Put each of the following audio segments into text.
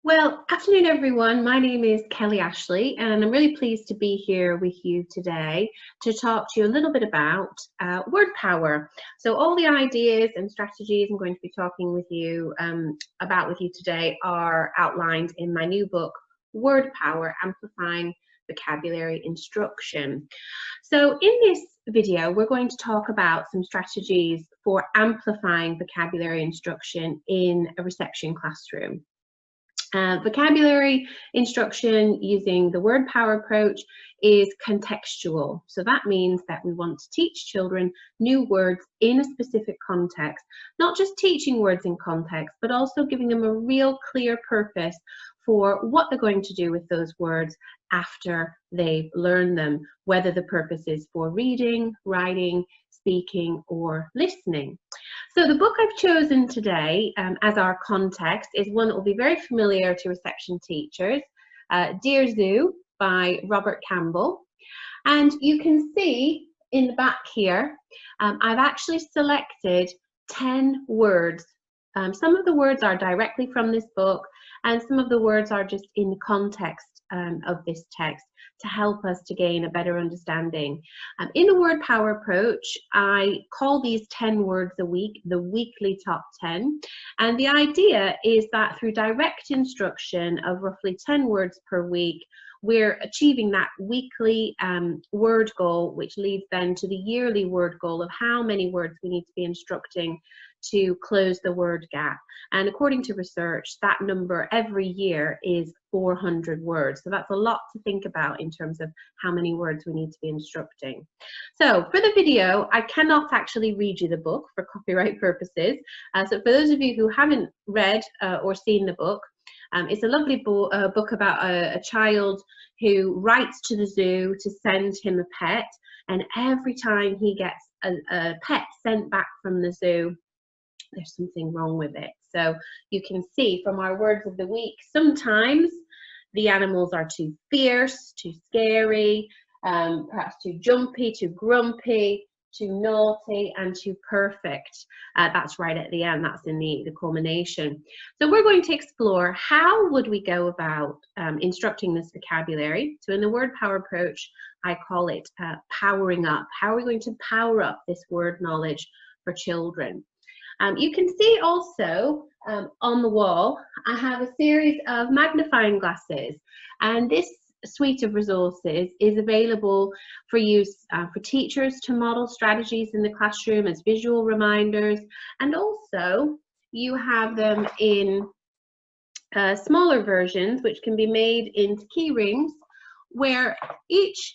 Well, afternoon, everyone. My name is Kelly Ashley, and I'm really pleased to be here with you today to talk to you a little bit about word power. So all the ideas and strategies I'm going to be talking with you about with you today are outlined in my new book, Word Power, Amplifying Vocabulary Instruction. So in this video, we're going to talk about some strategies for amplifying vocabulary instruction in a reception classroom. Vocabulary instruction using the word power approach is contextual. So that means that we want to teach children new words in a specific context, not just teaching words in context, but also giving them a real clear purpose for what they're going to do with those words after they've learned them, whether the purpose is for reading, writing, speaking, or listening. So the book I've chosen today as our context is one that will be very familiar to reception teachers, Dear Zoo by Robert Campbell. And you can see in the back here, I've actually selected 10 words. Some of the words are directly from this book, and some of the words are just in the context of this text to help us to gain a better understanding. In the word power approach, I call these 10 words a week the weekly top 10. And the idea is that through direct instruction of roughly 10 words per week, we're achieving that weekly word goal, which leads then to the yearly word goal of how many words we need to be instructing to close the word gap. And according to research, that number every year is 400 words. So that's a lot to think about in terms of how many words we need to be instructing. So for the video, I cannot actually read you the book for copyright purposes. So for those of you who haven't read or seen the book, it's a lovely book about a child who writes to the zoo to send him a pet. And every time he gets a pet sent back from the zoo, there's something wrong with it. So you can see from our words of the week, sometimes the animals are too fierce, too scary, perhaps too jumpy, too grumpy, too naughty, and too perfect. That's right at the end, that's in the culmination. So we're going to explore how would we go about instructing this vocabulary. So in the word power approach, I call it powering up. How are we going to power up this word knowledge for children? You can see also on the wall, I have a series of magnifying glasses, and this suite of resources is available for use for teachers to model strategies in the classroom as visual reminders, and also you have them in smaller versions which can be made into key rings, where each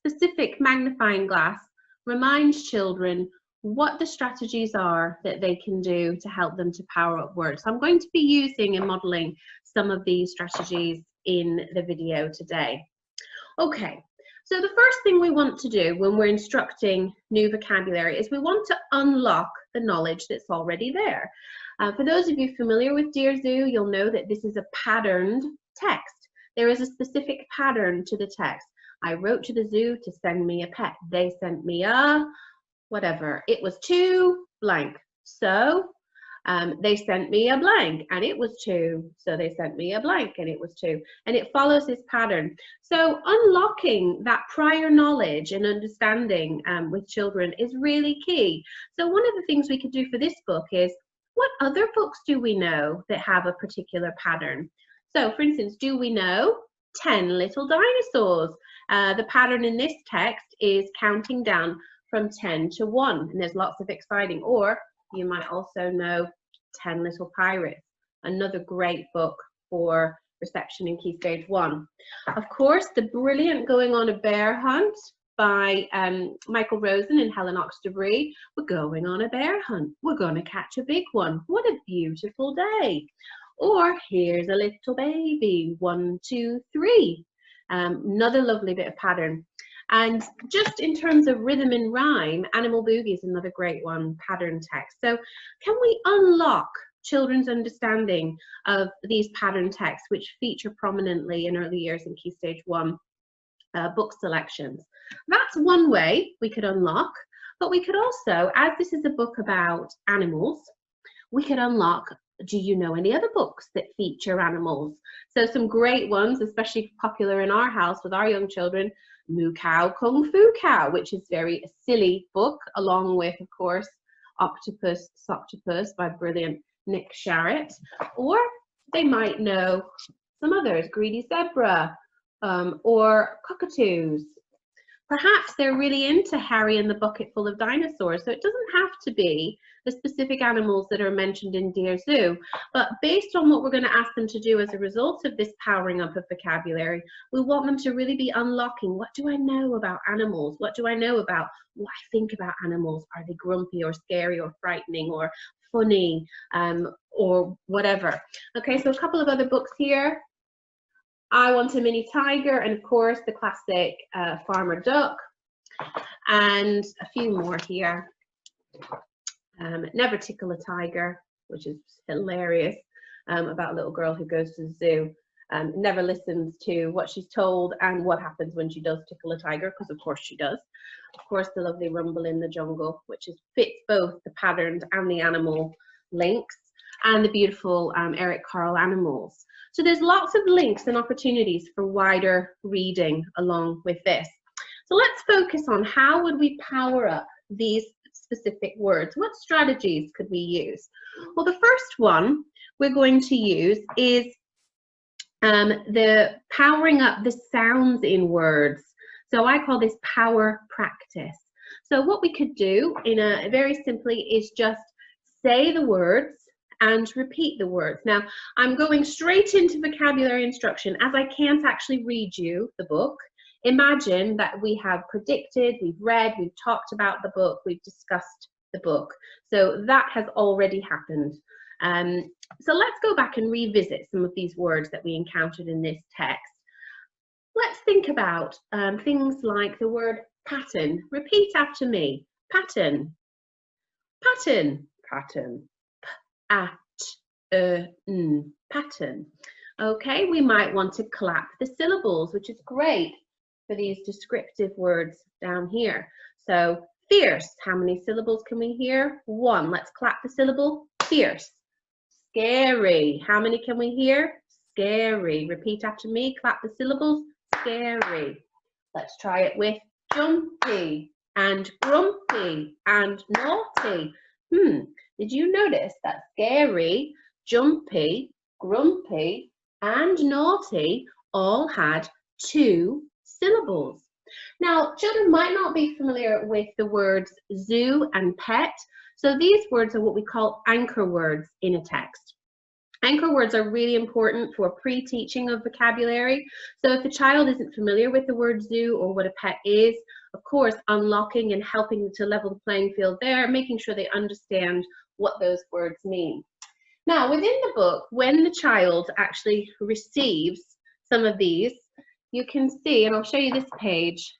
specific magnifying glass reminds children what the strategies are that they can do to help them to power up words. So I'm going to be using and modeling some of these strategies in the video today. Okay, so the first thing we want to do when we're instructing new vocabulary is we want to unlock the knowledge that's already there. For those of you familiar with Dear Zoo, you'll know that this is a patterned text. There is a specific pattern to the text. I wrote to the zoo to send me a pet. They sent me a whatever. It was to blank. So they sent me a blank and it was to. So they sent me a blank and it was to. And it follows this pattern. So unlocking that prior knowledge and understanding with children is really key. So one of the things we could do for this book is, what other books do we know that have a particular pattern? So for instance, do we know 10 Little Dinosaurs? The pattern in this text is counting down from 10 to 1, and there's lots of exciting. Or you might also know 10 Little Pirates, another great book for reception in Key Stage 1. Of course, the brilliant Going on a Bear Hunt by Michael Rosen and Helen Oxtoby. We're going on a bear hunt. We're going to catch a big one. What a beautiful day. Or Here's a Little Baby, 1, 2, 3. Another lovely bit of pattern. And just in terms of rhythm and rhyme, Animal Boogie is another great one, pattern text. So can we unlock children's understanding of these pattern texts which feature prominently in early years in Key Stage 1 book selections? That's one way we could unlock, but we could also, as this is a book about animals, we could unlock Do you know any other books that feature animals? So some great ones, especially popular in our house with our young children, Moo Cow Kung Fu Cow, which is very silly book, along with, of course, Octopus Soctopus by brilliant Nick Sharratt. Or they might know some others, Greedy Zebra, or Cockatoos. Perhaps they're really into Harry and the Bucket Full of Dinosaurs, so it doesn't have to be the specific animals that are mentioned in Dear Zoo, but based on what we're going to ask them to do as a result of this powering up of vocabulary, we want them to really be unlocking, what do I know about animals? What do I know about what I think about animals? Are they grumpy or scary or frightening or funny, or whatever? Okay, so a couple of other books here. I Want a Mini Tiger, and of course the classic Farmer Duck, and a few more here. Never Tickle a Tiger, which is hilarious, about a little girl who goes to the zoo, never listens to what she's told and what happens when she does tickle a tiger, because of course she does. Of course, the lovely Rumble in the Jungle, which fits both the patterned and the animal links, and the beautiful Eric Carle Animals. So there's lots of links and opportunities for wider reading along with this. So let's focus on how would we power up these specific words? What strategies could we use? Well, the first one we're going to use is the powering up the sounds in words. So I call this power practice. So what we could do very simply is just say the words and repeat the words. Now, I'm going straight into vocabulary instruction as I can't actually read you the book. Imagine that we have predicted, we've read, we've talked about the book, we've discussed the book. So that has already happened. So let's go back and revisit some of these words that we encountered in this text. Let's think about things like the word pattern. Repeat after me. Pattern. Pattern. Pattern. Pattern. Okay, we might want to clap the syllables, which is great for these descriptive words down here. So fierce, how many syllables can we hear? One. Let's clap the syllable, fierce. Scary, how many can we hear? Scary. Repeat after me, clap the syllables, scary. Let's try it with jumpy and grumpy and naughty. Did you notice that scary, jumpy, grumpy, and naughty all had 2 syllables? Now, children might not be familiar with the words zoo and pet, so these words are what we call anchor words in a text. Anchor words are really important for pre-teaching of vocabulary. So if the child isn't familiar with the word zoo or what a pet is, of course, unlocking and helping to level the playing field there, making sure they understand what those words mean. Now, within the book, when the child actually receives some of these, you can see, and I'll show you this page,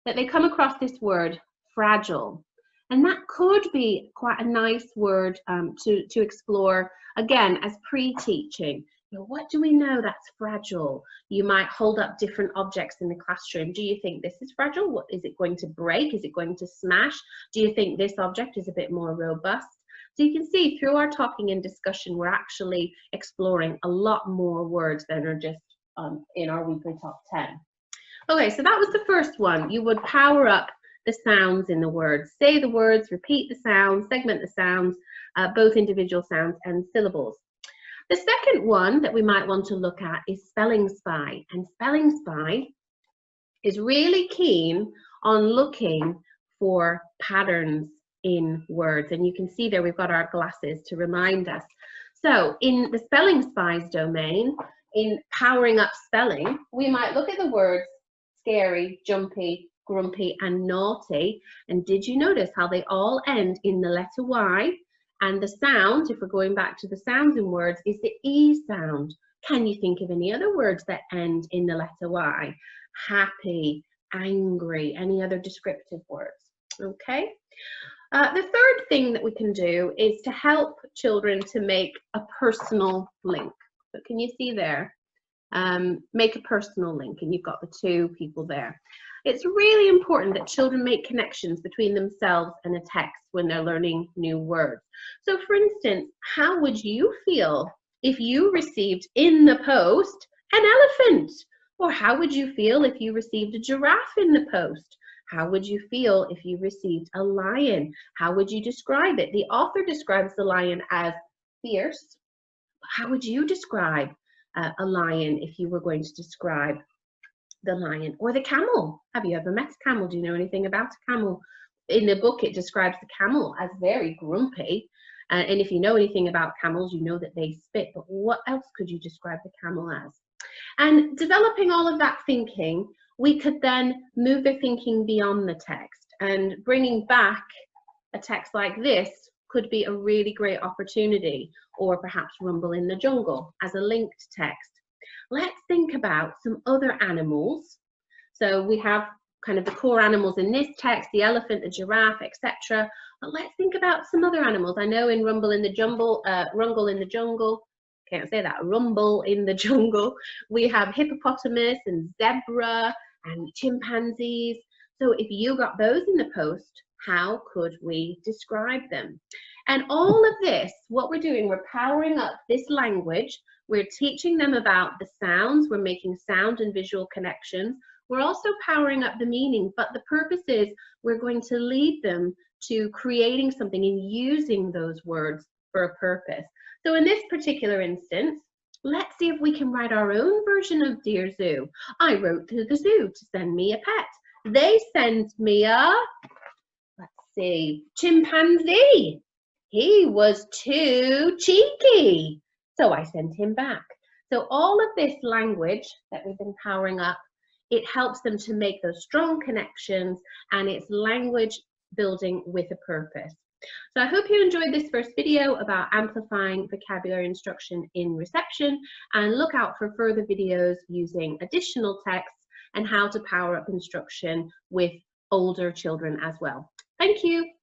that they come across this word, fragile. And that could be quite a nice word to explore, again, as pre-teaching. You know, what do we know that's fragile? You might hold up different objects in the classroom. Do you think this is fragile? What, is it going to break? Is it going to smash? Do you think this object is a bit more robust? So you can see through our talking and discussion, we're actually exploring a lot more words than are just in our weekly top 10. Okay, so that was the first one. You would power up the sounds in the words. Say the words, repeat the sounds, segment the sounds, both individual sounds and syllables. The second one that we might want to look at is Spelling Spy. And Spelling Spy is really keen on looking for patterns in words. And you can see there we've got our glasses to remind us. So in the Spelling Spy's domain, in powering up spelling, we might look at the words scary, jumpy, grumpy, and naughty. And did you notice how they all end in the letter Y? And the sound, if we're going back to the sounds in words, is the E sound. Can you think of any other words that end in the letter Y? Happy, angry, any other descriptive words? Okay. The third thing that we can do is to help children to make a personal link. So can you see there? Make a personal link, and you've got the 2 people there. It's really important that children make connections between themselves and a text when they're learning new words. So for instance, how would you feel if you received in the post an elephant? Or how would you feel if you received a giraffe in the post? How would you feel if you received a lion? How would you describe it? The author describes the lion as fierce. How would you describe a lion if you were going to describe the lion? Or the camel? Have you ever met a camel? Do you know anything about a camel? In the book, it describes the camel as very grumpy. And if you know anything about camels, you know that they spit. But what else could you describe the camel as? And developing all of that thinking, we could then move their thinking beyond the text, and bringing back a text like this could be a really great opportunity, or perhaps Rumble in the Jungle as a linked text. Let's think about some other animals. So we have kind of the core animals in this text, the elephant, the giraffe, etc. But let's think about some other animals. I know in Rumble in the Jungle, can't say that, Rumble in the Jungle, we have hippopotamus and zebra and chimpanzees. So if you got those in the post, how could we describe them? And all of this, what we're doing, we're powering up this language. We're teaching them about the sounds. We're making sound and visual connections. We're also powering up the meaning, but the purpose is we're going to lead them to creating something and using those words for a purpose. So in this particular instance, let's see if we can write our own version of Dear Zoo. I wrote to the zoo to send me a pet. They sent me a, let's see, chimpanzee. He was too cheeky, so I sent him back. So all of this language that we've been powering up, it helps them to make those strong connections, and it's language building with a purpose. So I hope you enjoyed this first video about amplifying vocabulary instruction in reception, and look out for further videos using additional texts and how to power up instruction with older children as well. Thank you.